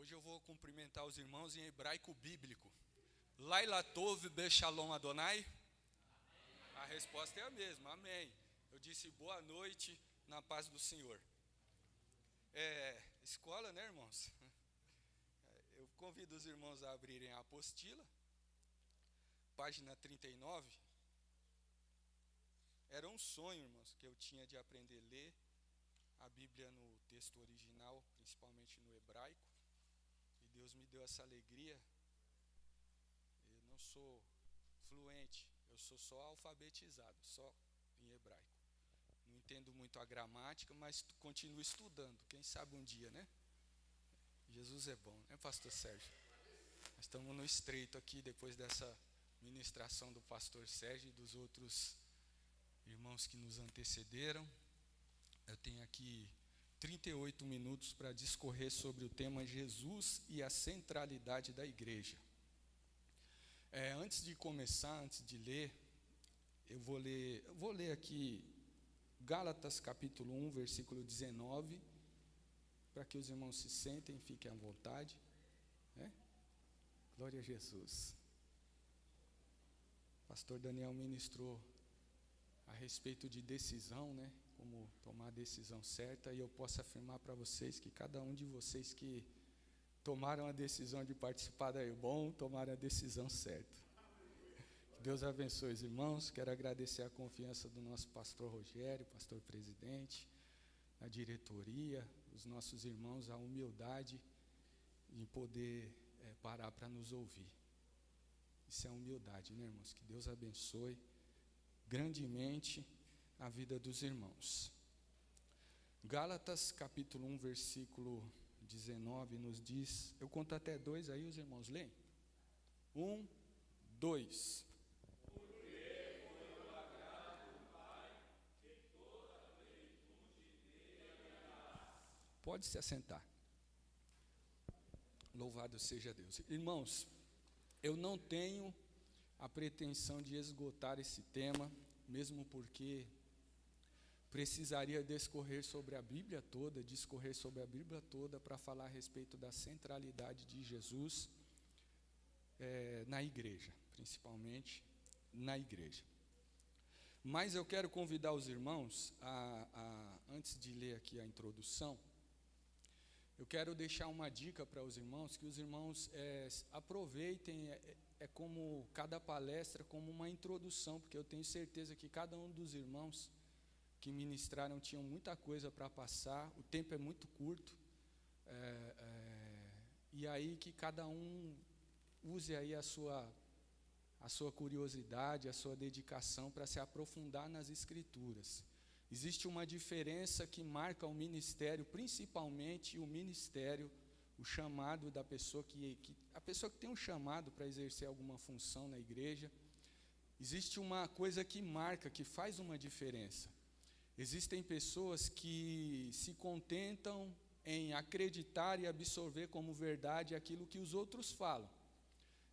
Hoje eu vou cumprimentar os irmãos em hebraico bíblico. Laila Tov Bechalom Adonai? A resposta é a mesma, amém. Eu disse boa noite na paz do Senhor. Escola, né, irmãos? Eu convido os irmãos a abrirem a apostila, página 39. Era um sonho, irmãos, que eu tinha de aprender a ler a Bíblia no texto original, principalmente no hebraico. E Deus me deu essa alegria. Eu não sou fluente, eu sou só alfabetizado, só em hebraico. Não entendo muito a gramática, mas continuo estudando. Quem sabe um dia, né? Jesus é bom, né, pastor Sérgio? Nós estamos no estreito aqui, depois dessa ministração do pastor Sérgio e dos outros irmãos que nos antecederam. Eu tenho aqui 38 minutos para discorrer sobre o tema Jesus e a centralidade da igreja. Antes de começar, antes de ler, eu vou ler aqui Gálatas capítulo 1, versículo 19, para que os irmãos se sentem, fiquem à vontade. Glória a Jesus. O pastor Daniel ministrou a respeito de decisão, né? Como tomar a decisão certa, e eu posso afirmar para vocês que cada um de vocês que tomaram a decisão de participar da EBOM, tomaram a decisão certa. Que Deus abençoe os irmãos. Quero agradecer a confiança do nosso pastor Rogério, pastor presidente, a diretoria, os nossos irmãos, a humildade em poder parar para nos ouvir. Isso é humildade, né, irmãos? Que Deus abençoe grandemente a vida dos irmãos. Gálatas capítulo 1, versículo 19 nos diz, eu conto até 2, aí os irmãos leem. 1, 2. Pode se assentar. Louvado seja Deus. Irmãos, eu não tenho a pretensão de esgotar esse tema, mesmo porque precisaria discorrer sobre a Bíblia toda para falar a respeito da centralidade de Jesus na igreja, principalmente na igreja. Mas eu quero convidar os irmãos, antes de ler aqui a introdução, eu quero deixar uma dica para os irmãos, que os irmãos aproveitem, como cada palestra, como uma introdução, porque eu tenho certeza que cada um dos irmãos que ministraram tinham muita coisa para passar, o tempo é muito curto, e aí que cada um use aí a sua curiosidade, a sua dedicação para se aprofundar nas Escrituras. Existe uma diferença que marca o ministério, principalmente o ministério, o chamado da pessoa a pessoa que tem um chamado para exercer alguma função na igreja. Existe uma coisa que marca, que faz uma diferença. Existem pessoas que se contentam em acreditar e absorver como verdade aquilo que os outros falam.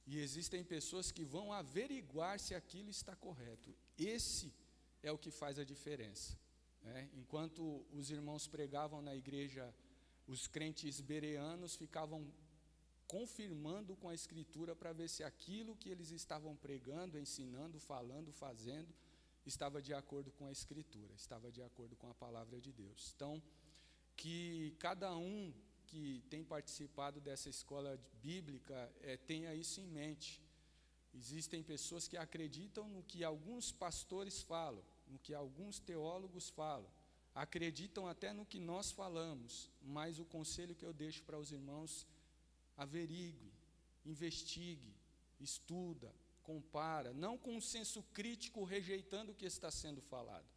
E existem pessoas que vão averiguar se aquilo está correto. Esse é o que faz a diferença. Enquanto os irmãos pregavam na igreja, os crentes bereanos ficavam confirmando com a Escritura para ver se aquilo que eles estavam pregando, ensinando, falando, fazendo, estava de acordo com a Escritura, estava de acordo com a palavra de Deus. Então, que cada um que tem participado dessa escola bíblica tenha isso em mente. Existem pessoas que acreditam no que alguns pastores falam, no que alguns teólogos falam, acreditam até no que nós falamos, mas o conselho que eu deixo para os irmãos: averigue, investigue, estuda, compara, não com um senso crítico rejeitando o que está sendo falado,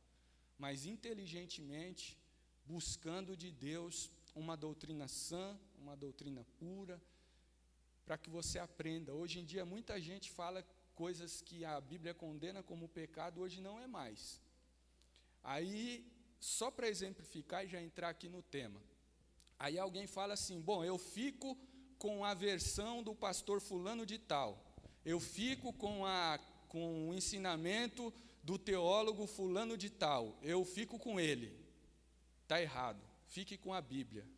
mas inteligentemente buscando de Deus uma doutrina sã, uma doutrina pura, para que você aprenda. Hoje em dia muita gente fala coisas que a Bíblia condena como pecado, hoje não é mais. Aí, só para exemplificar e já entrar aqui no tema, aí alguém fala assim: bom, eu fico com a versão do pastor fulano de tal, eu fico com o ensinamento do teólogo fulano de tal, eu fico com ele. Está errado, fique com a Bíblia.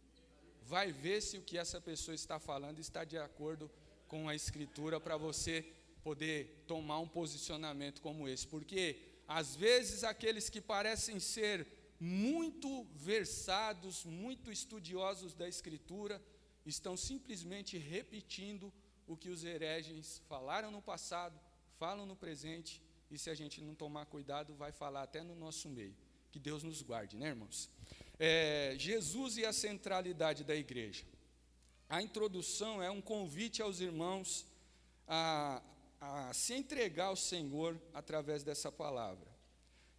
vai ver se o que essa pessoa está falando está de acordo com a Escritura, para você poder tomar um posicionamento como esse. Porque, às vezes, aqueles que parecem ser muito versados, muito estudiosos da Escritura, estão simplesmente repetindo o que os hereges falaram no passado, falam no presente, e se a gente não tomar cuidado, vai falar até no nosso meio. Que Deus nos guarde, né, irmãos? Jesus e a centralidade da igreja. A introdução é um convite aos irmãos a se entregar ao Senhor através dessa palavra.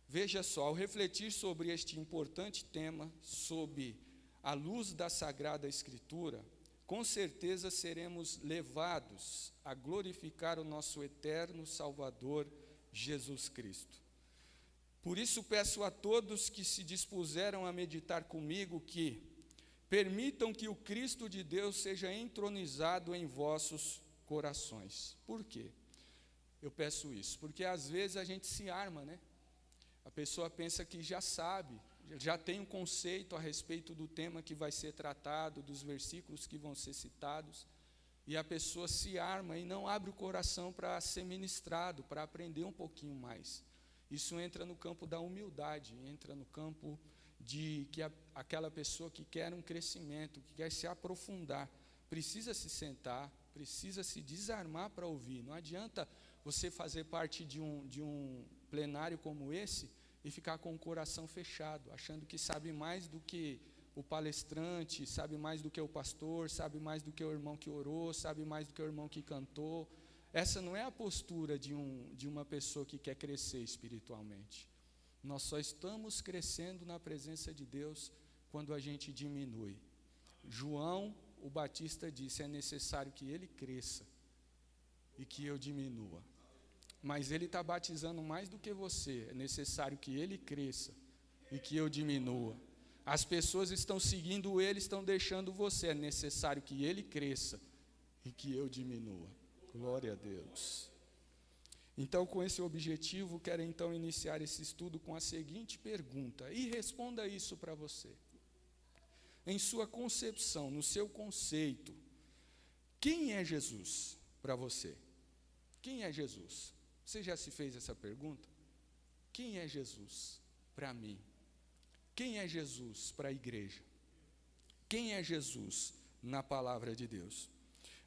Veja só, ao refletir sobre este importante tema, sob a luz da Sagrada Escritura, com certeza seremos levados a glorificar o nosso eterno Salvador, Jesus Cristo. Por isso peço a todos que se dispuseram a meditar comigo que permitam que o Cristo de Deus seja entronizado em vossos corações. Por quê? Eu peço isso, porque às vezes a gente se arma, né? A pessoa pensa que já sabe, já tem um conceito a respeito do tema que vai ser tratado, dos versículos que vão ser citados, e a pessoa se arma e não abre o coração para ser ministrado, para aprender um pouquinho mais. Isso entra no campo da humildade, entra no campo de que aquela pessoa que quer um crescimento, que quer se aprofundar, precisa se sentar, precisa se desarmar para ouvir. Não adianta você fazer parte de um plenário como esse e ficar com o coração fechado, achando que sabe mais do que o palestrante, sabe mais do que o pastor, sabe mais do que o irmão que orou, sabe mais do que o irmão que cantou. Essa não é a postura de uma pessoa que quer crescer espiritualmente. Nós só estamos crescendo na presença de Deus quando a gente diminui. João, o Batista, disse: é necessário que ele cresça e que eu diminua. Mas ele está batizando mais do que você. É necessário que ele cresça e que eu diminua. As pessoas estão seguindo ele, estão deixando você. É necessário que ele cresça e que eu diminua. Glória a Deus. Então, com esse objetivo, quero então iniciar esse estudo com a seguinte pergunta. E responda isso para você. Em sua concepção, no seu conceito, quem é Jesus para você? Quem é Jesus? Você já se fez essa pergunta? Quem é Jesus para mim? Quem é Jesus para a igreja? Quem é Jesus na palavra de Deus?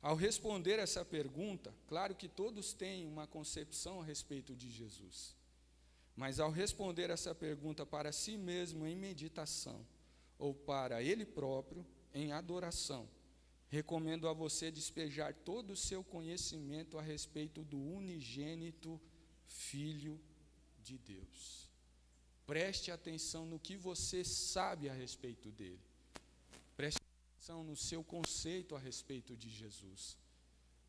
Ao responder essa pergunta, claro que todos têm uma concepção a respeito de Jesus. Mas ao responder essa pergunta para si mesmo em meditação, ou para ele próprio em adoração, recomendo a você despejar todo o seu conhecimento a respeito do unigênito Filho de Deus. Preste atenção no que você sabe a respeito dele. Preste atenção no seu conceito a respeito de Jesus.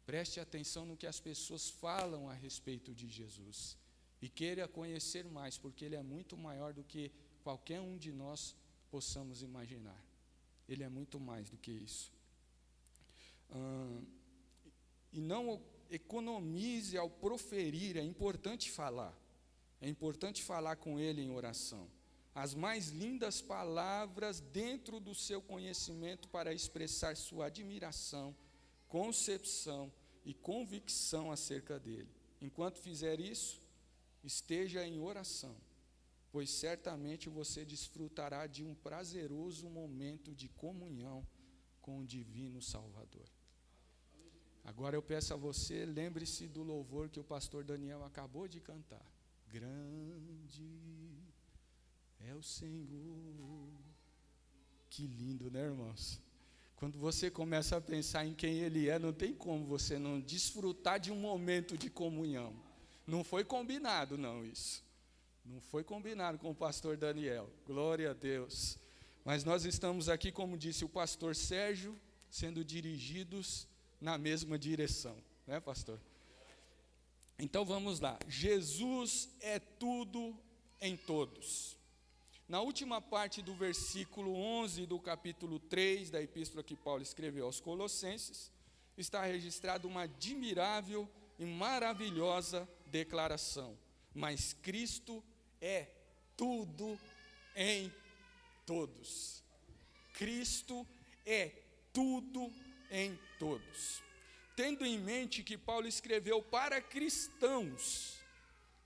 Preste atenção no que as pessoas falam a respeito de Jesus. E queira conhecer mais, porque ele é muito maior do que qualquer um de nós possamos imaginar. Ele é muito mais do que isso. E não economize ao proferir, é importante falar. É importante falar com ele em oração. As mais lindas palavras dentro do seu conhecimento para expressar sua admiração, concepção e convicção acerca dele. Enquanto fizer isso, esteja em oração, pois certamente você desfrutará de um prazeroso momento de comunhão com o Divino Salvador. Agora eu peço a você, lembre-se do louvor que o pastor Daniel acabou de cantar. Grande é o Senhor. Que lindo, né, irmãos? Quando você começa a pensar em quem Ele é, não tem como você não desfrutar de um momento de comunhão. Não foi combinado, não, isso. Não foi combinado com o pastor Daniel. Glória a Deus. Mas nós estamos aqui, como disse o pastor Sérgio, sendo dirigidos na mesma direção, né, pastor? Então vamos lá. Jesus é tudo em todos. Na última parte do versículo 11 do capítulo 3 da epístola que Paulo escreveu aos Colossenses, está registrada uma admirável e maravilhosa declaração. Mas Cristo é tudo em todos. Cristo é tudo em todos. Tendo em mente que Paulo escreveu para cristãos,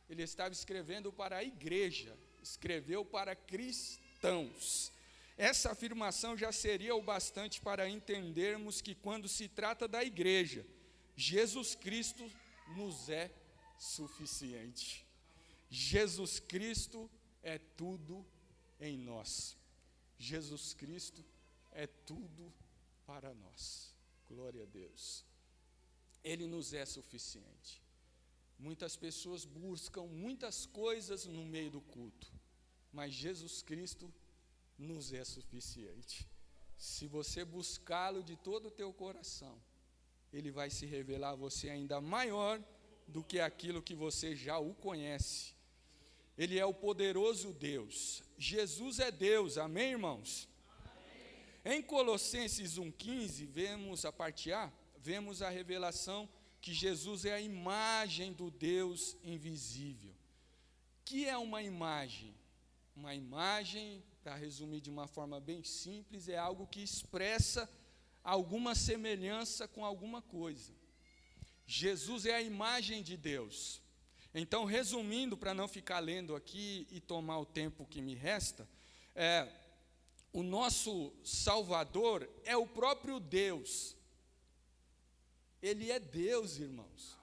ele estava escrevendo para a igreja, escreveu para cristãos. Essa afirmação já seria o bastante para entendermos que quando se trata da igreja, Jesus Cristo nos é suficiente. Jesus Cristo é tudo em nós. Jesus Cristo é tudo para nós. Glória a Deus. Ele nos é suficiente. Muitas pessoas buscam muitas coisas no meio do culto, mas Jesus Cristo nos é suficiente. Se você buscá-lo de todo o teu coração, ele vai se revelar a você ainda maior do que aquilo que você já o conhece. Ele é o poderoso Deus. Jesus é Deus, amém, irmãos? Amém. Em Colossenses 1,15, vemos a parte A, vemos a revelação que Jesus é a imagem do Deus invisível. Que é uma imagem? Uma imagem, para resumir de uma forma bem simples, é algo que expressa alguma semelhança com alguma coisa. Jesus é a imagem de Deus. Então, resumindo, para não ficar lendo aqui e tomar o tempo que me resta, o nosso Salvador é o próprio Deus. Ele é Deus, irmãos.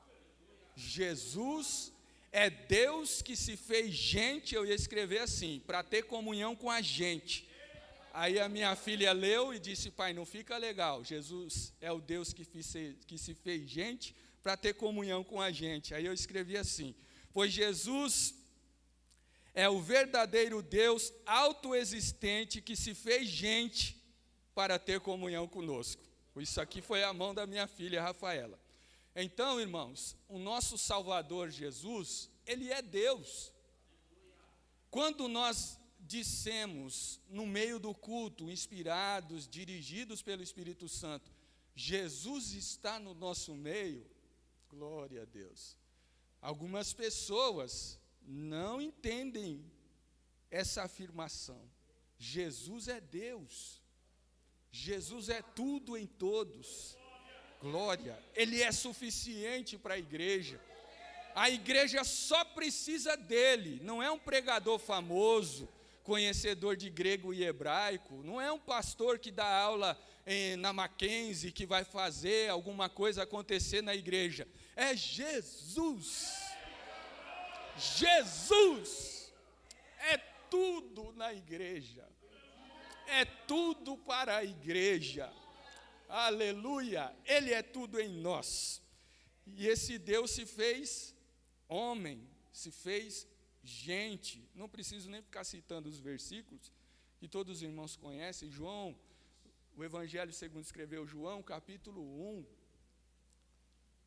Jesus é Deus que se fez gente, eu ia escrever assim, para ter comunhão com a gente. Aí a minha filha leu e disse: pai, não fica legal, Jesus é o Deus que se fez gente para ter comunhão com a gente. Aí eu escrevi assim: pois Jesus é o verdadeiro Deus autoexistente que se fez gente para ter comunhão conosco. Isso aqui foi a mão da minha filha Rafaela. Então, irmãos, o nosso Salvador Jesus, ele é Deus. Quando nós dissemos no meio do culto, inspirados, dirigidos pelo Espírito Santo, Jesus está no nosso meio, glória a Deus. Algumas pessoas não entendem essa afirmação. Jesus é Deus. Jesus é tudo em todos. Glória. Ele é suficiente para a igreja. A igreja só precisa dele. Não é um pregador famoso, conhecedor de grego e hebraico. Não é um pastor que dá aula na Mackenzie, que vai fazer alguma coisa acontecer na igreja. É Jesus. Jesus é tudo na igreja. É tudo para a igreja. Aleluia. Ele é tudo em nós. E esse Deus se fez homem, se fez gente. Não preciso nem ficar citando os versículos que todos os irmãos conhecem. João, o Evangelho segundo escreveu João, capítulo 1.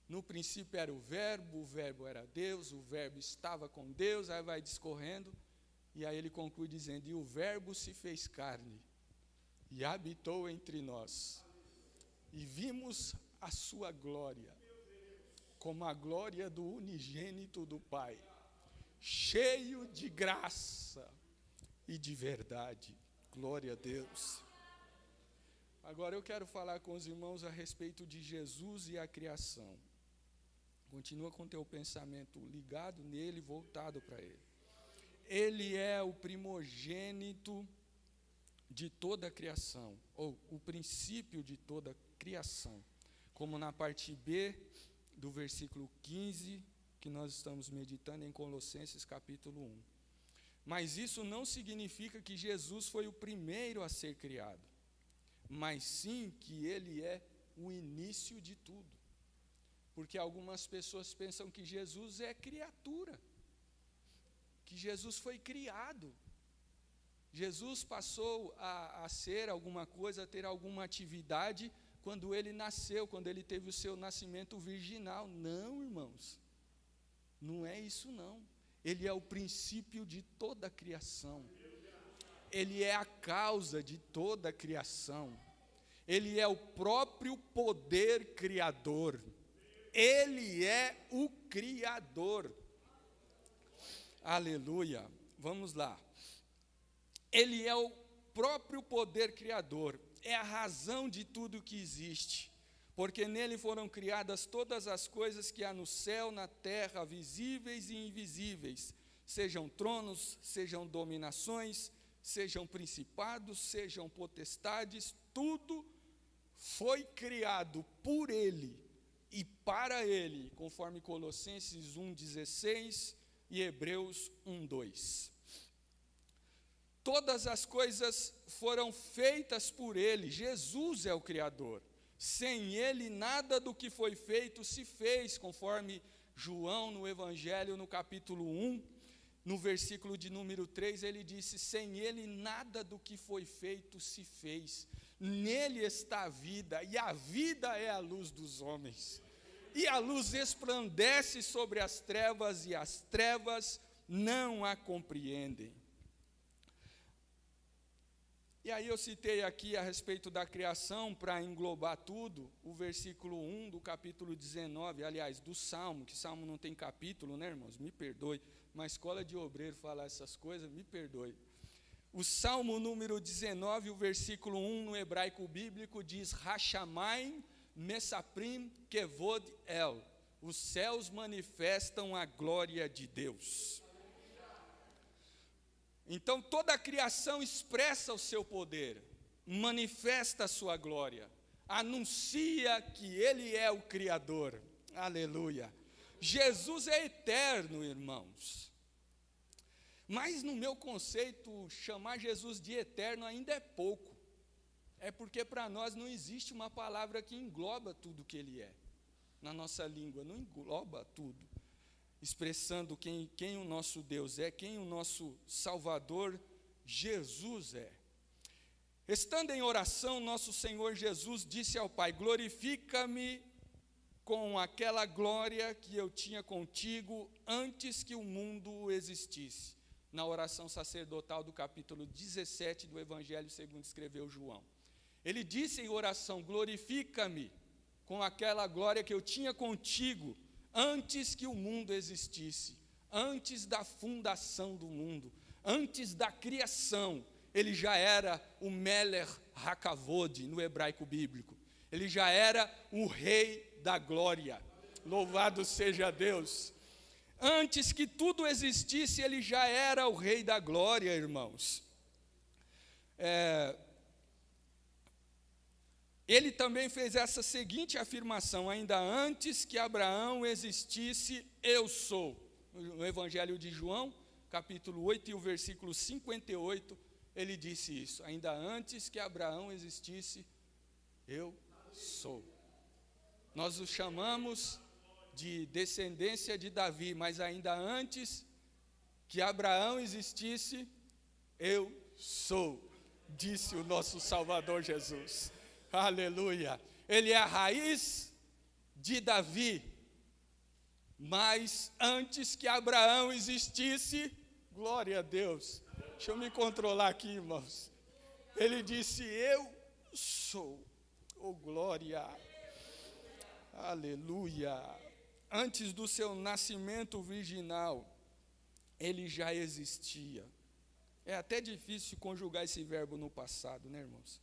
No princípio era o verbo era Deus, o verbo estava com Deus, aí vai discorrendo, e aí ele conclui dizendo: e o verbo se fez carne, e habitou entre nós, e vimos a sua glória, como a glória do unigênito do Pai, cheio de graça e de verdade. Glória a Deus. Agora eu quero falar com os irmãos a respeito de Jesus e a criação. Continua com o teu pensamento ligado nele, voltado para ele. Ele é o primogênito de toda a criação, ou o princípio de toda a criação, como na parte B do versículo 15, que nós estamos meditando em Colossenses capítulo 1. Mas isso não significa que Jesus foi o primeiro a ser criado, mas sim que ele é o início de tudo. Porque algumas pessoas pensam que Jesus é criatura, que Jesus foi criado. Jesus passou a ser alguma coisa, a ter alguma atividade quando ele nasceu, quando ele teve o seu nascimento virginal. Não, irmãos, não é isso não. Ele é o princípio de toda a criação. Ele é a causa de toda a criação. Ele é o próprio poder criador. Ele é o Criador. Aleluia. Vamos lá. Ele é o próprio poder criador. é a razão de tudo que existe, porque nele foram criadas todas as coisas que há no céu, na terra, visíveis e invisíveis, sejam tronos, sejam dominações, sejam principados, sejam potestades, tudo foi criado por ele e para ele, conforme Colossenses 1,16 e Hebreus 1,2. Todas as coisas foram feitas por ele, Jesus é o Criador. Sem ele, nada do que foi feito se fez, conforme João, no Evangelho, no capítulo 1, no versículo de número 3, ele disse: sem ele, nada do que foi feito se fez. Nele está a vida, e a vida é a luz dos homens. E a luz resplandece sobre as trevas, e as trevas não a compreendem. E aí eu citei aqui a respeito da criação, para englobar tudo, o versículo 1 do capítulo 19, aliás, do Salmo, que Salmo não tem capítulo, né, irmãos? Me perdoe, uma escola de obreiro falar essas coisas, me perdoe. O Salmo número 19, o versículo 1 no hebraico bíblico diz: Hashamayim mesaprim kevod el. Os céus manifestam a glória de Deus. Então, toda a criação expressa o seu poder, manifesta a sua glória, anuncia que Ele é o Criador. Aleluia. Jesus é eterno, irmãos. Mas, no meu conceito, chamar Jesus de eterno ainda é pouco. É porque para nós não existe uma palavra que engloba tudo que Ele é. Na nossa língua, não engloba tudo. Expressando quem o nosso Deus é, quem o nosso Salvador Jesus é. Estando em oração, nosso Senhor Jesus disse ao Pai: glorifica-me com aquela glória que eu tinha contigo antes que o mundo existisse. Na oração sacerdotal do capítulo 17 do Evangelho segundo escreveu João. Ele disse em oração: glorifica-me com aquela glória que eu tinha contigo antes que o mundo existisse, antes da fundação do mundo, antes da criação. Ele já era o Meler Hakavod no hebraico bíblico. Ele já era o rei da glória. Louvado seja Deus. Antes que tudo existisse, ele já era o rei da glória, irmãos. Ele também fez essa seguinte afirmação: ainda antes que Abraão existisse, eu sou. No Evangelho de João, capítulo 8 e o versículo 58, ele disse isso: ainda antes que Abraão existisse, eu sou. Nós o chamamos de descendência de Davi, mas ainda antes que Abraão existisse, eu sou, disse o nosso Salvador Jesus. Aleluia. Ele é a raiz de Davi, mas antes que Abraão existisse, glória a Deus. Deixa eu me controlar aqui, irmãos. Ele disse: eu sou. Oh, glória. Aleluia. Antes do seu nascimento virginal, ele já existia. É até difícil conjugar esse verbo no passado, né, irmãos?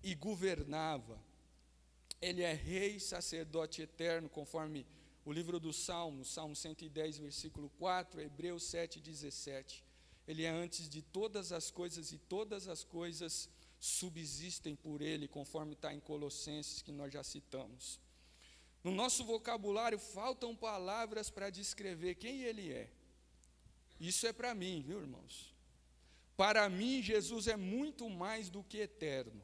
E governava. Ele é rei, sacerdote eterno, conforme o livro dos Salmos, Salmo 110, versículo 4, Hebreus 7, 17. Ele é antes de todas as coisas, e todas as coisas subsistem por ele, conforme está em Colossenses, que nós já citamos. No nosso vocabulário faltam palavras para descrever quem ele é. Isso é para mim, viu, irmãos? Para mim, Jesus é muito mais do que eterno,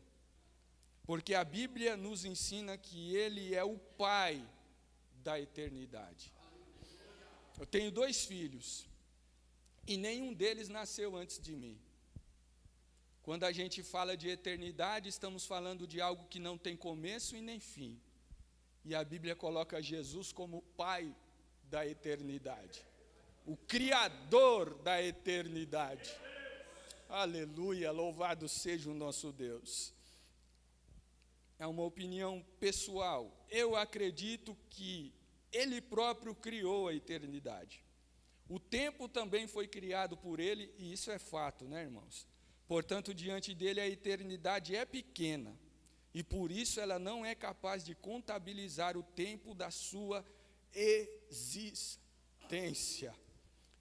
porque a Bíblia nos ensina que ele é o Pai da eternidade. Eu tenho 2 filhos, e nenhum deles nasceu antes de mim. Quando a gente fala de eternidade, estamos falando de algo que não tem começo e nem fim. E a Bíblia coloca Jesus como Pai da eternidade, o Criador da eternidade. Aleluia, louvado seja o nosso Deus. É uma opinião pessoal. Eu acredito que Ele próprio criou a eternidade. O tempo também foi criado por Ele, e isso é fato, né, irmãos? Portanto, diante dele a eternidade é pequena, e por isso ela não é capaz de contabilizar o tempo da sua existência.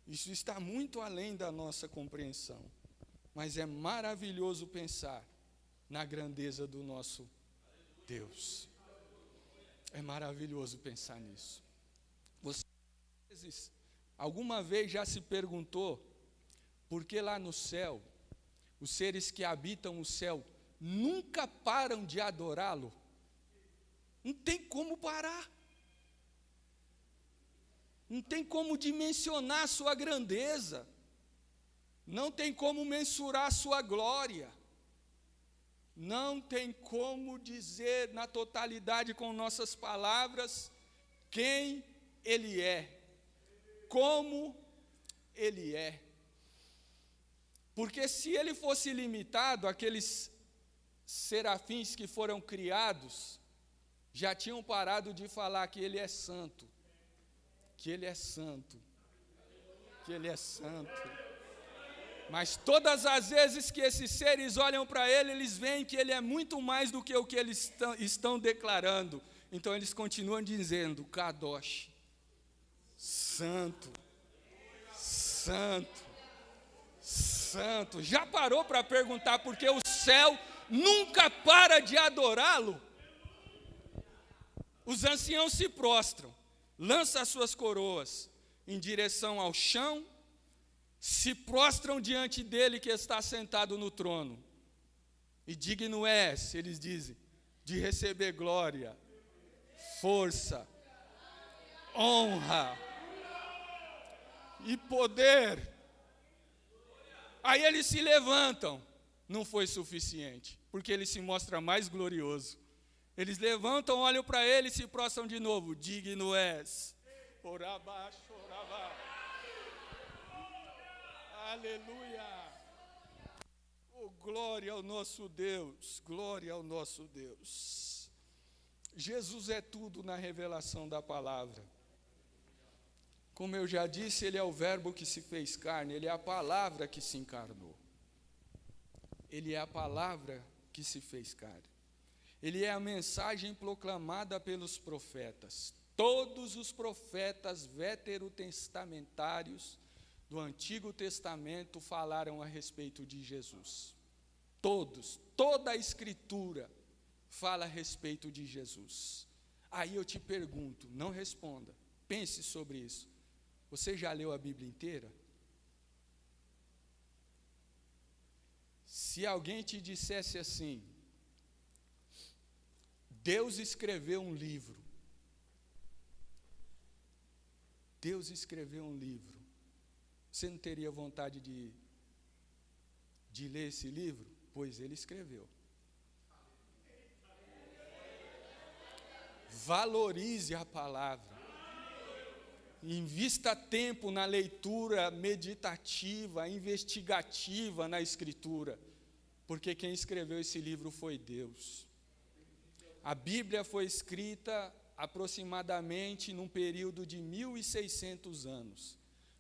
Isso está muito além da nossa compreensão, mas é maravilhoso pensar na grandeza do nosso Deus. É maravilhoso pensar nisso. Você, alguma vez já se perguntou por que lá no céu, os seres que habitam o céu nunca param de adorá-lo? Não tem como parar. Não tem como dimensionar a sua grandeza. Não tem como mensurar a sua glória. Não tem como dizer na totalidade com nossas palavras quem Ele é, como Ele é. Porque se Ele fosse limitado àqueles serafins que foram criados, já tinham parado de falar que Ele é santo, que Ele é santo, que Ele é santo. Mas todas as vezes que esses seres olham para Ele, eles veem que Ele é muito mais do que o que eles estão declarando. Então eles continuam dizendo, Kadosh, santo, santo, santo. Já parou para perguntar por que o céu nunca para de adorá-lo? Os anciãos se prostram, lançam as suas coroas em direção ao chão, se prostram diante dele que está sentado no trono. E digno és, eles dizem, de receber glória, força, honra e poder. Aí eles se levantam. Não foi suficiente, porque ele se mostra mais glorioso. Eles levantam, olham para ele e se prostram de novo. Digno és. Orabá, chorabá. Aleluia. Oh, glória ao nosso Deus. Glória ao nosso Deus. Jesus é tudo na revelação da palavra. Como eu já disse, Ele é o verbo que se fez carne, Ele é a palavra que se encarnou. Ele é a palavra que se fez carne. Ele é a mensagem proclamada pelos profetas. Todos os profetas veterotestamentários do Antigo Testamento falaram a respeito de Jesus. Todos, toda a Escritura fala a respeito de Jesus. Aí eu te pergunto, não responda, pense sobre isso. Você já leu a Bíblia inteira? Se alguém te dissesse assim, Deus escreveu um livro. Deus escreveu um livro. Você não teria vontade de ler esse livro? Pois Ele escreveu. Valorize a palavra. Invista tempo na leitura meditativa, investigativa na Escritura, porque quem escreveu esse livro foi Deus. A Bíblia foi escrita aproximadamente num período de 1.600 anos.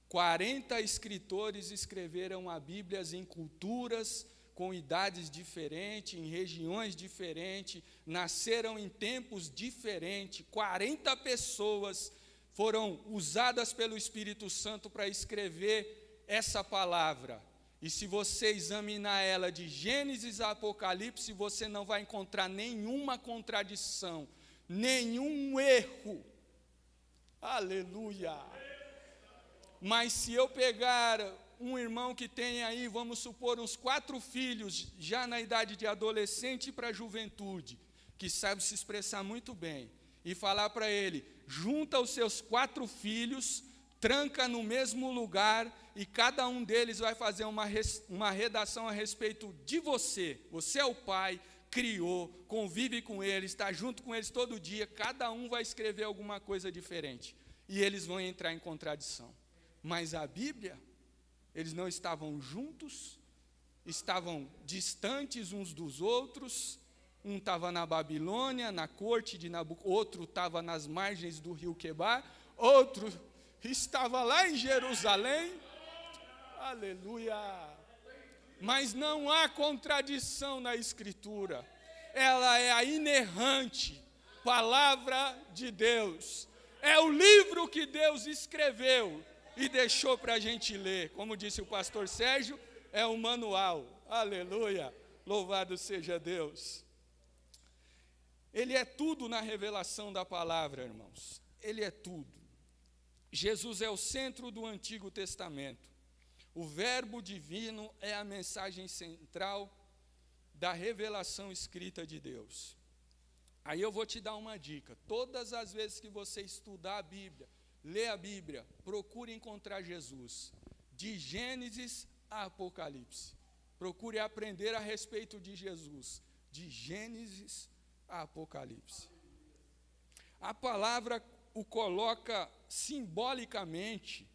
40 escritores escreveram a Bíblia em culturas, com idades diferentes, em regiões diferentes, nasceram em tempos diferentes. 40 pessoas foram usadas pelo Espírito Santo para escrever essa palavra. E se você examinar ela de Gênesis a Apocalipse, você não vai encontrar nenhuma contradição, nenhum erro. Aleluia! Mas se eu pegar um irmão que tem aí, vamos supor, uns 4 filhos, já na idade de adolescente para a juventude, que sabe se expressar muito bem, e falar para ele, junta os seus 4 filhos, tranca no mesmo lugar, e cada um deles vai fazer uma redação a respeito de você. Você é o pai, criou, convive com eles, está junto com eles todo dia, cada um vai escrever alguma coisa diferente, e eles vão entrar em contradição. Mas a Bíblia, eles não estavam juntos, estavam distantes uns dos outros. Um estava na Babilônia, na corte de Nabucodonosor, outro estava nas margens do rio Quebar, outro estava lá em Jerusalém. Aleluia! Mas não há contradição na Escritura. Ela é a inerrante palavra de Deus. É o livro que Deus escreveu e deixou para a gente ler. Como disse o pastor Sérgio, é um manual. Aleluia! Louvado seja Deus. Ele é tudo na revelação da palavra, irmãos. Ele é tudo. Jesus é o centro do Antigo Testamento. O Verbo divino é a mensagem central da revelação escrita de Deus. Aí eu vou te dar uma dica. Todas as vezes que você estudar a Bíblia, ler a Bíblia, procure encontrar Jesus. De Gênesis a Apocalipse. Procure aprender a respeito de Jesus. De Gênesis a Apocalipse. A palavra o coloca simbolicamente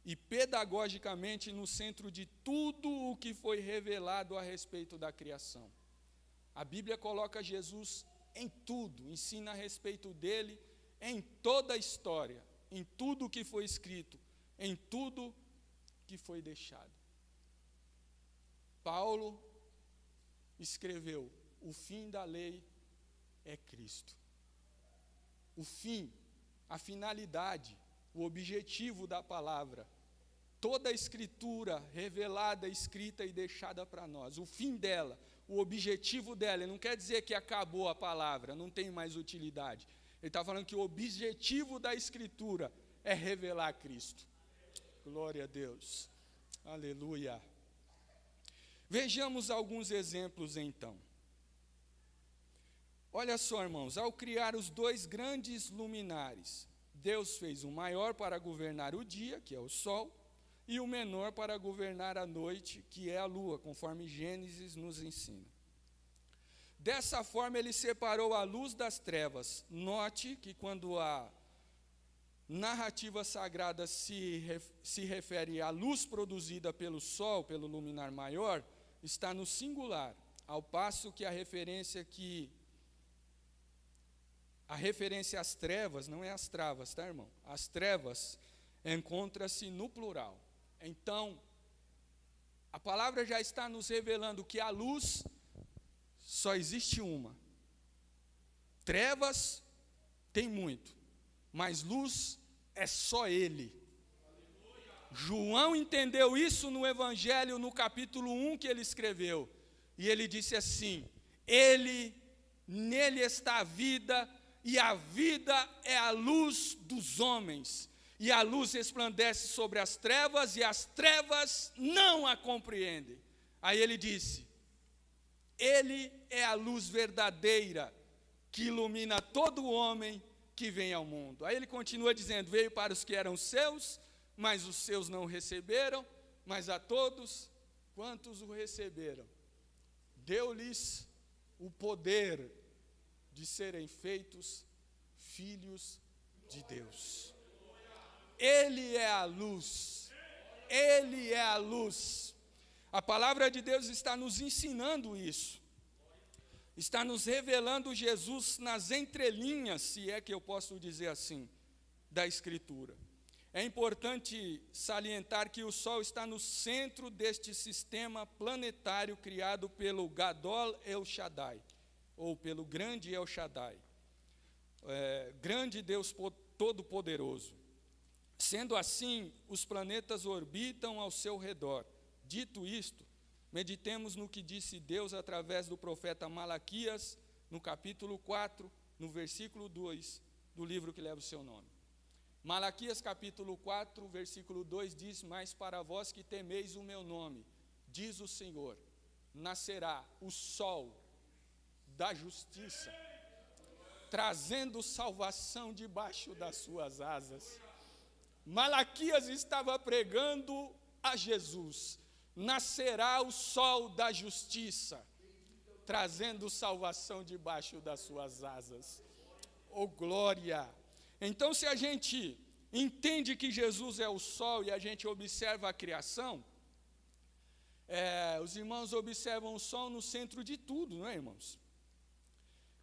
e pedagogicamente no centro de tudo o que foi revelado a respeito da criação. A Bíblia coloca Jesus em tudo, ensina a respeito dele em toda a história, em tudo que foi escrito, em tudo que foi deixado. Paulo escreveu: o fim da lei é Cristo. O fim, a finalidade, o objetivo da palavra, toda a escritura revelada, escrita e deixada para nós, o fim dela, o objetivo dela, não quer dizer que acabou a palavra, não tem mais utilidade. Ele está falando que o objetivo da escritura é revelar Cristo. Glória a Deus. Aleluia. Vejamos alguns exemplos então. Olha só, irmãos, ao criar os dois grandes luminares, Deus fez o maior para governar o dia, que é o sol, e o menor para governar a noite, que é a lua, conforme Gênesis nos ensina. Dessa forma, ele separou a luz das trevas. Note que quando a narrativa sagrada se refere à luz produzida pelo sol, pelo luminar maior, está no singular, ao passo que a referência às trevas, não é às travas, tá, irmão? As trevas encontra-se no plural. Então, a palavra já está nos revelando que a luz só existe uma. Trevas tem muito, mas luz é só Ele. João entendeu isso no Evangelho, no capítulo 1 que ele escreveu. E ele disse assim: nele está a vida, e a vida é a luz dos homens. E a luz resplandece sobre as trevas, e as trevas não a compreendem. Aí ele disse: Ele é a luz verdadeira, que ilumina todo homem que vem ao mundo. Aí ele continua dizendo: veio para os que eram seus, mas os seus não receberam, mas a todos quantos o receberam, deu-lhes o poder de serem feitos filhos de Deus. Ele é a luz. Ele é a luz. A palavra de Deus está nos ensinando isso. Está nos revelando Jesus nas entrelinhas, se é que eu posso dizer assim, da Escritura. É importante salientar que o Sol está no centro deste sistema planetário criado pelo Gadol El Shaddai, ou pelo grande El Shaddai, grande Deus Todo-Poderoso. Sendo assim, os planetas orbitam ao seu redor. Dito isto, meditemos no que disse Deus através do profeta Malaquias, no capítulo 4, no versículo 2 do livro que leva o seu nome. Malaquias capítulo 4, versículo 2 diz: mas para vós que temeis o meu nome, diz o Senhor, nascerá o sol da justiça, trazendo salvação debaixo das suas asas. Malaquias estava pregando a Jesus: nascerá o sol da justiça, trazendo salvação debaixo das suas asas. Oh, glória! Então, se a gente entende que Jesus é o sol e a gente observa a criação, os irmãos observam o sol no centro de tudo, não é, irmãos?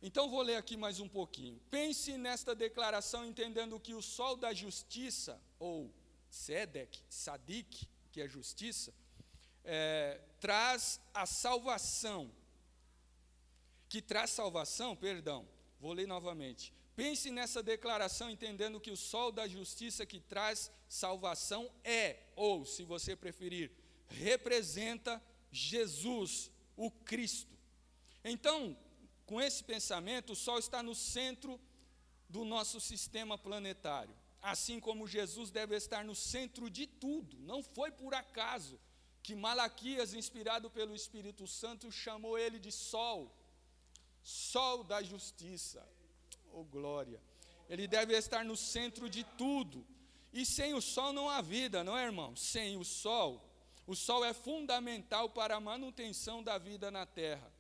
Então, vou ler aqui mais um pouquinho. Pense nesta declaração entendendo que o sol da justiça, ou Sadik, que é justiça, traz a salvação. Que traz salvação, perdão, vou ler novamente. Pense nessa declaração entendendo que o sol da justiça que traz salvação ou, se você preferir, representa Jesus, o Cristo. Então, com esse pensamento, o sol está no centro do nosso sistema planetário. Assim como Jesus deve estar no centro de tudo. Não foi por acaso que Malaquias, inspirado pelo Espírito Santo, chamou ele de sol. Sol da justiça. Oh, glória. Ele deve estar no centro de tudo. E sem o sol não há vida, não é, irmão? Sem o sol é fundamental para a manutenção da vida na terra.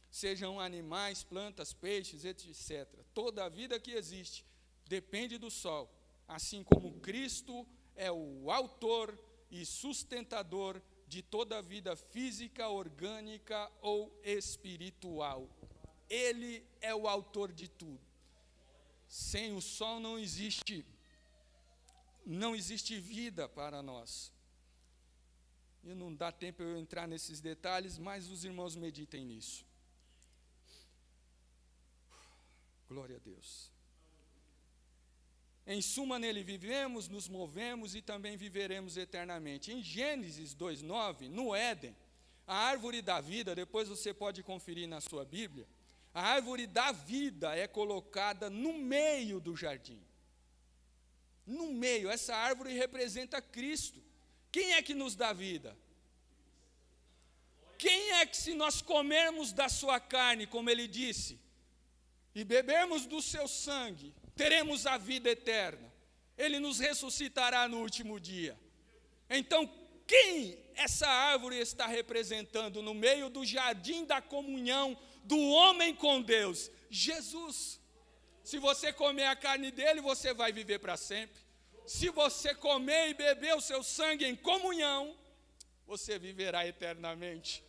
Sejam animais, plantas, peixes, etc. Toda a vida que existe depende do sol. Assim como Cristo é o autor e sustentador de toda a vida física, orgânica ou espiritual. Ele é o autor de tudo. Sem o sol não existe vida para nós. E não dá tempo eu entrar nesses detalhes, mas os irmãos meditem nisso. Glória a Deus. Em suma, nele vivemos, nos movemos e também viveremos eternamente. Em Gênesis 2:9, no Éden, a árvore da vida, depois você pode conferir na sua Bíblia, a árvore da vida é colocada no meio do jardim. No meio, essa árvore representa Cristo. Quem é que nos dá vida? Quem é que, se nós comermos da sua carne, como ele disse, e bebermos do seu sangue, teremos a vida eterna? Ele nos ressuscitará no último dia. Então, quem essa árvore está representando no meio do jardim da comunhão do homem com Deus? Jesus. Se você comer a carne dele, você vai viver para sempre. Se você comer e beber o seu sangue em comunhão, você viverá eternamente.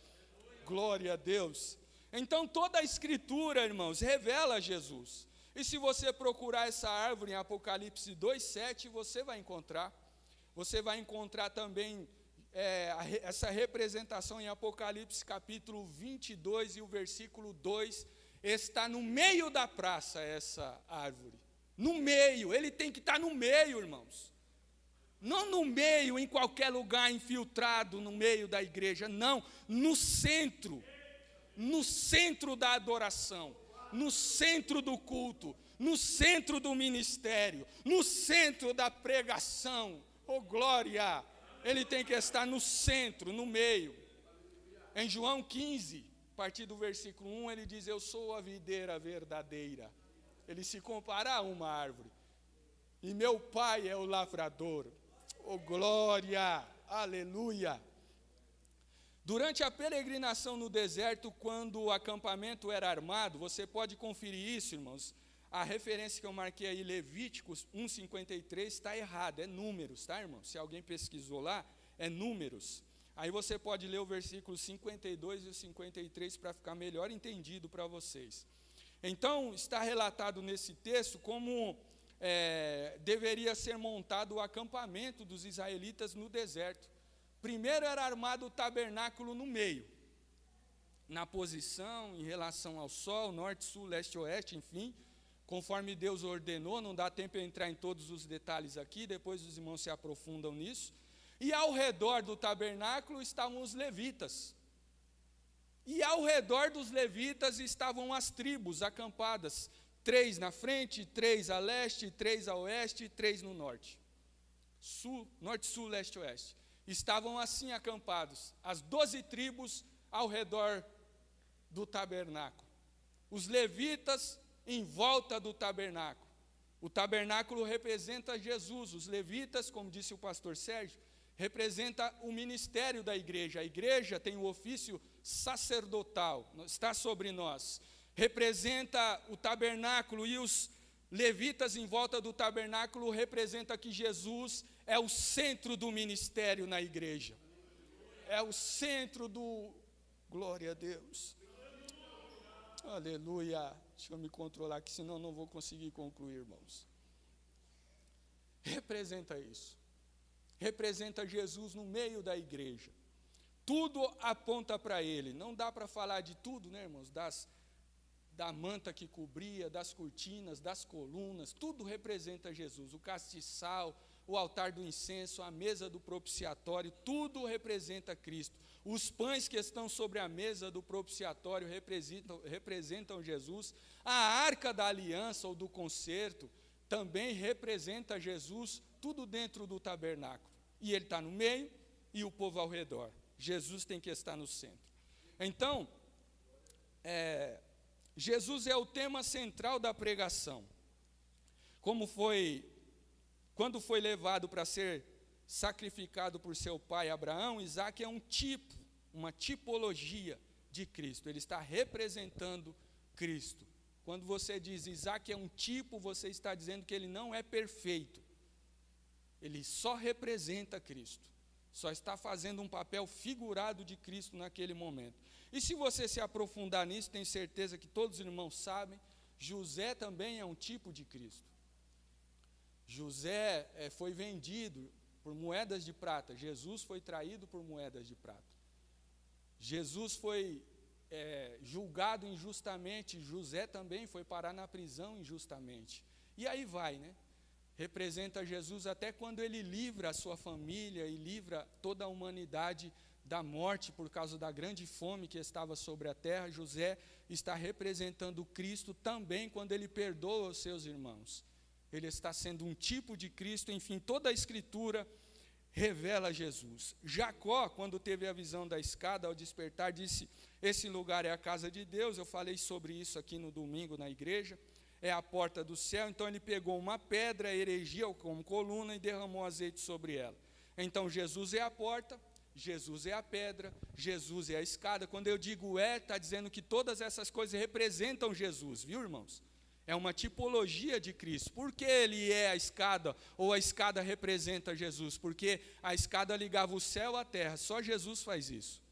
Glória a Deus. Então toda a Escritura, irmãos, revela Jesus. E se você procurar essa árvore em Apocalipse 2:7, você vai encontrar. Você vai encontrar também essa representação em Apocalipse capítulo 22 e o versículo 2. Está no meio da praça essa árvore. No meio, ele tem que estar no meio, irmãos. Não no meio, em qualquer lugar infiltrado no meio da igreja, não. No centro da adoração, no centro do culto, no centro do ministério, no centro da pregação. Oh, glória! Ele tem que estar no centro, no meio. Em João 15, a partir do versículo 1, ele diz: eu sou a videira verdadeira. Ele se compara a uma árvore. E meu pai é o lavrador. Oh, glória! Aleluia! Durante a peregrinação no deserto, quando o acampamento era armado, você pode conferir isso, irmãos. A referência que eu marquei aí, Levíticos 1:53, está errada, é Números, tá, irmão? Se alguém pesquisou lá, é Números. Aí você pode ler o versículo 52 e o 53 para ficar melhor entendido para vocês. Então, está relatado nesse texto como deveria ser montado o acampamento dos israelitas no deserto. Primeiro era armado o tabernáculo no meio, na posição, em relação ao sol, norte, sul, leste, oeste, enfim, conforme Deus ordenou. Não dá tempo de eu entrar em todos os detalhes aqui, depois os irmãos se aprofundam nisso. E ao redor do tabernáculo estavam os levitas. E ao redor dos levitas estavam as tribos acampadas, 3 na frente, 3 a leste, 3 a oeste e 3 no norte. Norte, sul, leste, oeste. Estavam assim acampados, as 12 tribos ao redor do tabernáculo. Os levitas em volta do tabernáculo. O tabernáculo representa Jesus. Os levitas, como disse o pastor Sérgio, representa o ministério da igreja. A igreja tem o ofício sacerdotal, está sobre nós. Representa o tabernáculo, e os levitas em volta do tabernáculo representa que Jesus é o centro do ministério na igreja. É o centro do... Glória a Deus. Aleluia. Deixa eu me controlar aqui, senão não vou conseguir concluir, irmãos. Representa isso. Representa Jesus no meio da igreja. Tudo aponta para ele. Não dá para falar de tudo, né, irmãos? Da manta que cobria, das cortinas, das colunas, tudo representa Jesus. O castiçal, o altar do incenso, a mesa do propiciatório, tudo representa Cristo. Os pães que estão sobre a mesa do propiciatório representam Jesus. A arca da aliança ou do concerto também representa Jesus, tudo dentro do tabernáculo. E ele está no meio e o povo ao redor. Jesus tem que estar no centro. Então, Jesus é o tema central da pregação. Quando foi levado para ser sacrificado por seu pai Abraão, Isaque é um tipo, uma tipologia de Cristo. Ele está representando Cristo. Quando você diz Isaque é um tipo, você está dizendo que ele não é perfeito. Ele só representa Cristo. Só está fazendo um papel figurado de Cristo naquele momento. E se você se aprofundar nisso, tenho certeza que todos os irmãos sabem, José também é um tipo de Cristo. José foi vendido por moedas de prata. Jesus foi traído por moedas de prata. Jesus foi julgado injustamente. José também foi parar na prisão injustamente. E aí vai, né? Representa Jesus até quando ele livra a sua família e livra toda a humanidade da morte por causa da grande fome que estava sobre a terra. José está representando Cristo também quando ele perdoa os seus irmãos. Ele está sendo um tipo de Cristo. Enfim, toda a Escritura revela Jesus. Jacó, quando teve a visão da escada, ao despertar, disse: esse lugar é a casa de Deus. Eu falei sobre isso aqui no domingo na igreja. É a porta do céu. Então ele pegou uma pedra, erigia como coluna e derramou azeite sobre ela. Então Jesus é a porta, Jesus é a pedra, Jesus é a escada. Quando eu digo está dizendo que todas essas coisas representam Jesus, viu, irmãos? É uma tipologia de Cristo. Por que ele é a escada, ou a escada representa Jesus? Porque a escada ligava o céu à terra, só Jesus faz isso.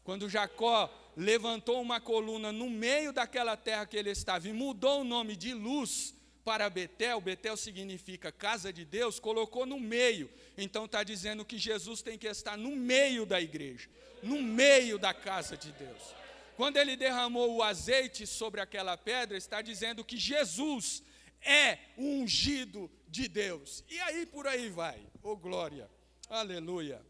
Quando Jacó levantou uma coluna no meio daquela terra que ele estava e mudou o nome de Luz para Betel, Betel significa casa de Deus, colocou no meio. Então está dizendo que Jesus tem que estar no meio da igreja, no meio da casa de Deus. Quando ele derramou o azeite sobre aquela pedra, está dizendo que Jesus é o ungido de Deus. E aí por aí vai, oh glória, aleluia.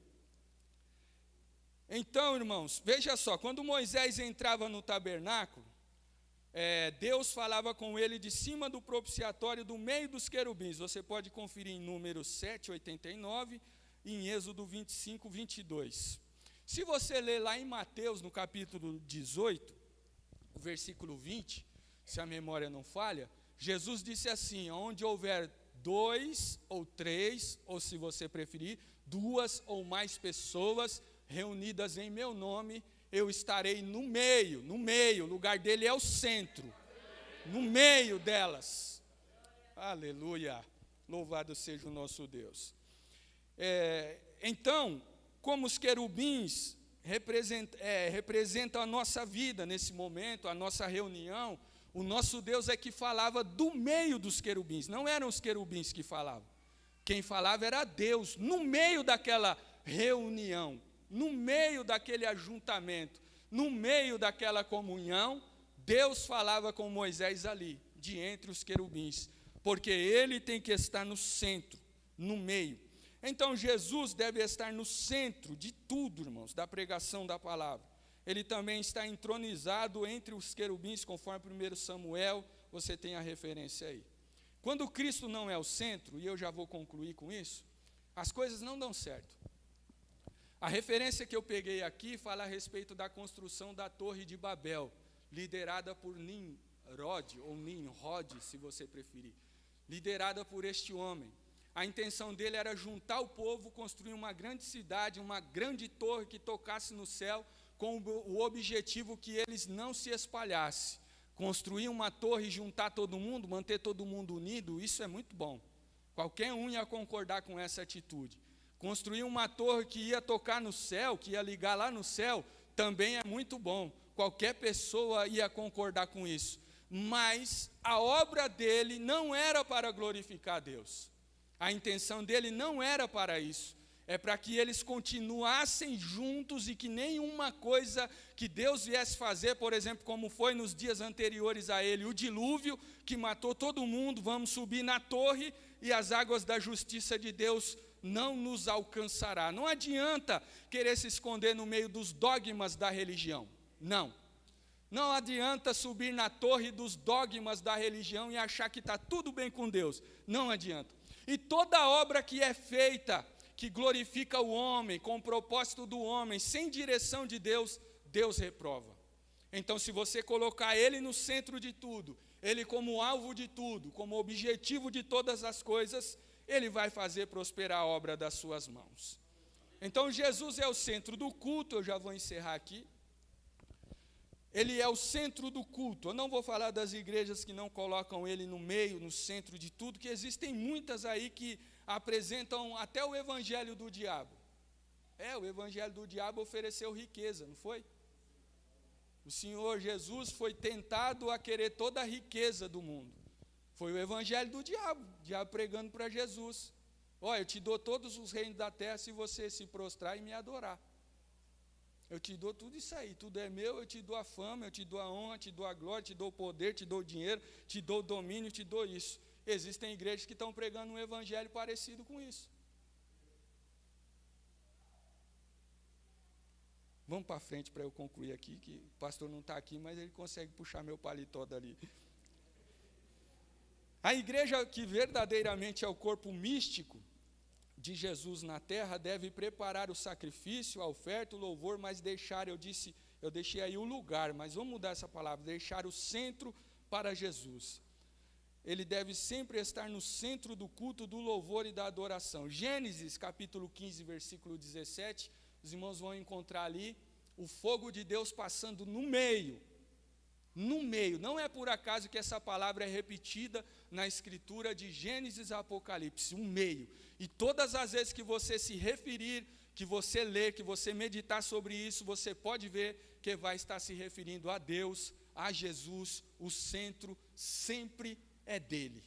Então, irmãos, veja só, quando Moisés entrava no tabernáculo, Deus falava com ele de cima do propiciatório, do meio dos querubins. Você pode conferir em Números 7, 89 e em Êxodo 25, 22. Se você ler lá em Mateus, no capítulo 18, o versículo 20, se a memória não falha, Jesus disse assim: onde houver 2 ou 3, ou se você preferir, 2 ou mais pessoas reunidas em meu nome, eu estarei no meio, o lugar dele é o centro, no meio delas. Aleluia, louvado seja o nosso Deus. Então, como os querubins representam a nossa vida nesse momento, a nossa reunião, o nosso Deus é que falava do meio dos querubins, não eram os querubins que falavam. Quem falava era Deus, no meio daquela reunião, no meio daquele ajuntamento, no meio daquela comunhão, Deus falava com Moisés ali, de entre os querubins, porque ele tem que estar no centro, no meio. Então Jesus deve estar no centro de tudo, irmãos, da pregação da palavra. Ele também está entronizado entre os querubins, conforme 1 Samuel, você tem a referência aí. Quando Cristo não é o centro, e eu já vou concluir com isso, as coisas não dão certo. A referência que eu peguei aqui fala a respeito da construção da Torre de Babel, liderada por Nimrod, ou Nimrod, se você preferir, liderada por este homem. A intenção dele era juntar o povo, construir uma grande cidade, uma grande torre que tocasse no céu, com o objetivo que eles não se espalhassem. Construir uma torre e juntar todo mundo, manter todo mundo unido, isso é muito bom. Qualquer um ia concordar com essa atitude. Construir uma torre que ia tocar no céu, que ia ligar lá no céu, também é muito bom. Qualquer pessoa ia concordar com isso. Mas a obra dele não era para glorificar Deus. A intenção dele não era para isso. é para que eles continuassem juntos e que nenhuma coisa que Deus viesse fazer, por exemplo, como foi nos dias anteriores a ele, o dilúvio, que matou todo mundo, vamos subir na torre e as águas da justiça de Deus não nos alcançará. Não adianta querer se esconder no meio dos dogmas da religião, não. Não adianta subir na torre dos dogmas da religião e achar que está tudo bem com Deus, não adianta. E toda obra que é feita, que glorifica o homem, com o propósito do homem, sem direção de Deus, Deus reprova. Então, se você colocar Ele no centro de tudo, Ele como alvo de tudo, como objetivo de todas as coisas, Ele vai fazer prosperar a obra das suas mãos. Então, Jesus é o centro do culto, eu já vou encerrar aqui. Ele é o centro do culto. Eu não vou falar das igrejas que não colocam Ele no meio, no centro de tudo, que existem muitas aí que apresentam até o evangelho do diabo. O evangelho do diabo ofereceu riqueza, não foi? O Senhor Jesus foi tentado a querer toda a riqueza do mundo. Foi o evangelho do diabo pregando para Jesus. Eu te dou todos os reinos da terra se você se prostrar e me adorar. Eu te dou tudo isso aí, tudo é meu, eu te dou a fama, eu te dou a honra, te dou a glória, te dou o poder, te dou o dinheiro, te dou o domínio, te dou isso. Existem igrejas que estão pregando um evangelho parecido com isso. Vamos para frente para eu concluir aqui, que o pastor não está aqui, mas ele consegue puxar meu paletó dali. A igreja que verdadeiramente é o corpo místico de Jesus na terra deve preparar o sacrifício, a oferta, o louvor, mas eu deixei aí o lugar, mas vamos mudar essa palavra, deixar o centro para Jesus. Ele deve sempre estar no centro do culto, do louvor e da adoração. Gênesis, capítulo 15, versículo 17, os irmãos vão encontrar ali o fogo de Deus passando no meio. No meio, não é por acaso que essa palavra é repetida na escritura de Gênesis a Apocalipse, um meio. E todas as vezes que você se referir, que você ler, que você meditar sobre isso, você pode ver que vai estar se referindo a Deus, a Jesus, o centro sempre é dele.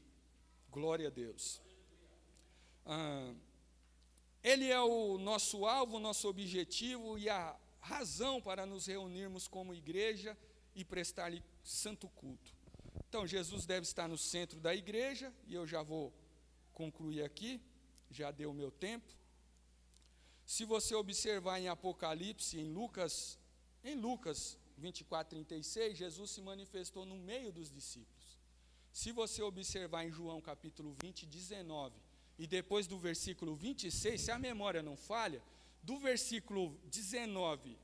Glória a Deus. Ele é o nosso alvo, o nosso objetivo e a razão para nos reunirmos como igreja e prestar-lhe santo culto. Então, Jesus deve estar no centro da igreja, e eu já vou concluir aqui, já deu o meu tempo. Se você observar em Apocalipse, em Lucas 24, 36, Jesus se manifestou no meio dos discípulos. Se você observar em João capítulo 20, 19, e depois do versículo 26, se a memória não falha, do versículo 19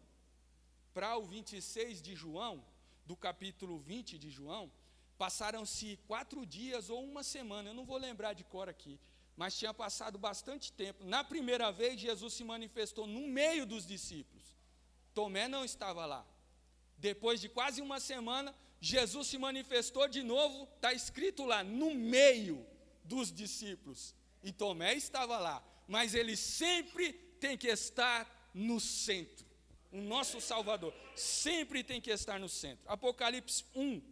para o 26 de João, do capítulo 20 de João, passaram-se 4 dias ou uma semana, eu não vou lembrar de cor aqui, mas tinha passado bastante tempo. Na primeira vez, Jesus se manifestou no meio dos discípulos. Tomé não estava lá. Depois de quase uma semana, Jesus se manifestou de novo, está escrito lá, no meio dos discípulos. E Tomé estava lá, mas ele sempre tem que estar no centro. O nosso Salvador sempre tem que estar no centro. Apocalipse 1,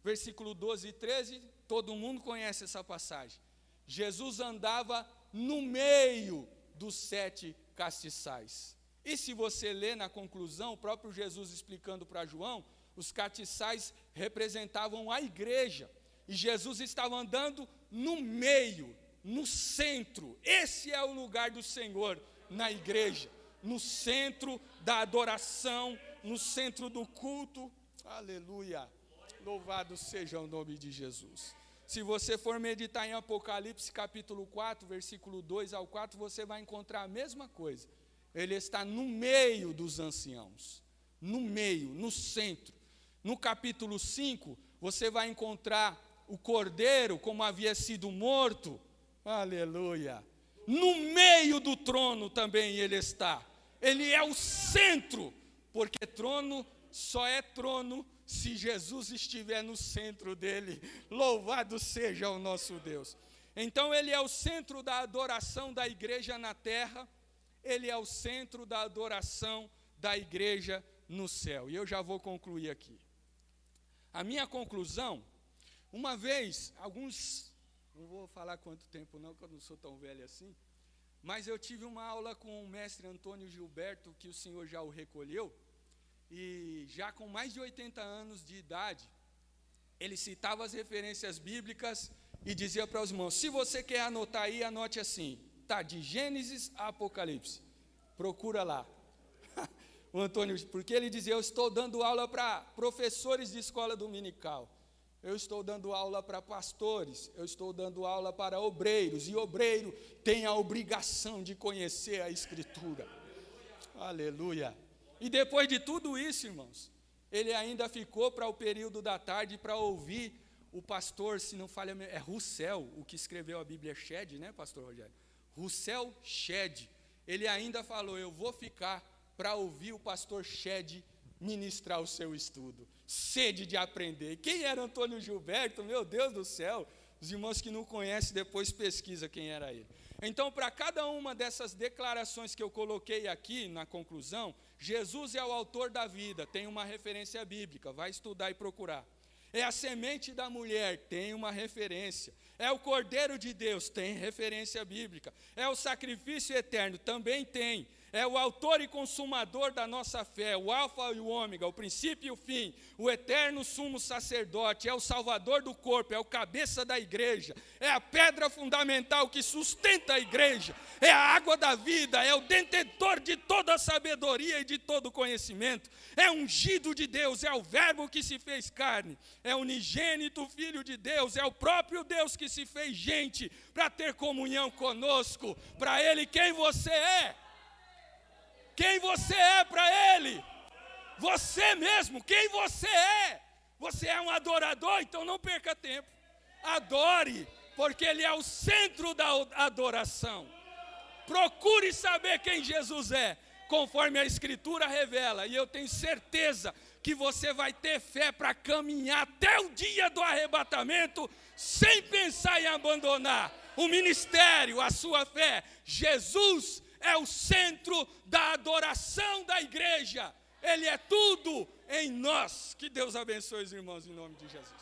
versículo 12 e 13, todo mundo conhece essa passagem. Jesus andava no meio dos 7 castiçais. E se você ler na conclusão, o próprio Jesus explicando para João, os castiçais representavam a igreja. E Jesus estava andando no meio, no centro. Esse é o lugar do Senhor na igreja. No centro da adoração, no centro do culto. Aleluia. Louvado seja o nome de Jesus. Se você for meditar em Apocalipse capítulo 4, versículo 2 ao 4, você vai encontrar a mesma coisa. Ele está no meio dos anciãos, no meio, no centro. No capítulo 5, você vai encontrar o cordeiro como havia sido morto. Aleluia. No meio do trono também ele está. Ele é o centro, porque trono só é trono se Jesus estiver no centro dele. Louvado seja o nosso Deus. Então ele é o centro da adoração da igreja na terra, ele é o centro da adoração da igreja no céu. E eu já vou concluir aqui. A minha conclusão, uma vez, não vou falar quanto tempo não, que eu não sou tão velho assim, Mas eu tive uma aula com o mestre Antônio Gilberto, que o senhor já o recolheu, e já com mais de 80 anos de idade, ele citava as referências bíblicas e dizia para os irmãos: se você quer anotar aí, anote assim, tá, de Gênesis a Apocalipse, procura lá. O Antônio, porque ele dizia: eu estou dando aula para professores de escola dominical, eu estou dando aula para pastores, eu estou dando aula para obreiros, e obreiro tem a obrigação de conhecer a Escritura. Aleluia. E depois de tudo isso, irmãos, ele ainda ficou para o período da tarde para ouvir o pastor, se não falha, é Russell, o que escreveu a Bíblia Shedd, né, pastor Rogério? Russell Shedd. Ele ainda falou: eu vou ficar para ouvir o pastor Shedd ministrar o seu estudo. Sede de aprender. Quem era Antônio Gilberto? Meu Deus do céu. Os irmãos que não conhecem, depois pesquisa quem era ele. Então, para cada uma dessas declarações que eu coloquei aqui na conclusão, Jesus é o autor da vida, tem uma referência bíblica, vai estudar e procurar. É a semente da mulher, tem uma referência. É o Cordeiro de Deus, tem referência bíblica. É o sacrifício eterno, também tem. É o autor e consumador da nossa fé, o alfa e o ômega, o princípio e o fim, o eterno sumo sacerdote, é o salvador do corpo, é o cabeça da igreja, é a pedra fundamental que sustenta a igreja, é a água da vida, é o detentor de toda a sabedoria e de todo o conhecimento, é ungido de Deus, é o verbo que se fez carne, é o unigênito Filho de Deus, é o próprio Deus que se fez gente para ter comunhão conosco. Para Ele, quem você é? Quem você é para Ele? Você mesmo, quem você é? Você é um adorador, então não perca tempo. Adore, porque Ele é o centro da adoração. Procure saber quem Jesus é, conforme a Escritura revela. E eu tenho certeza que você vai ter fé para caminhar até o dia do arrebatamento, sem pensar em abandonar o ministério, a sua fé. Jesus é o centro da adoração da igreja. Ele é tudo em nós. Que Deus abençoe os irmãos em nome de Jesus.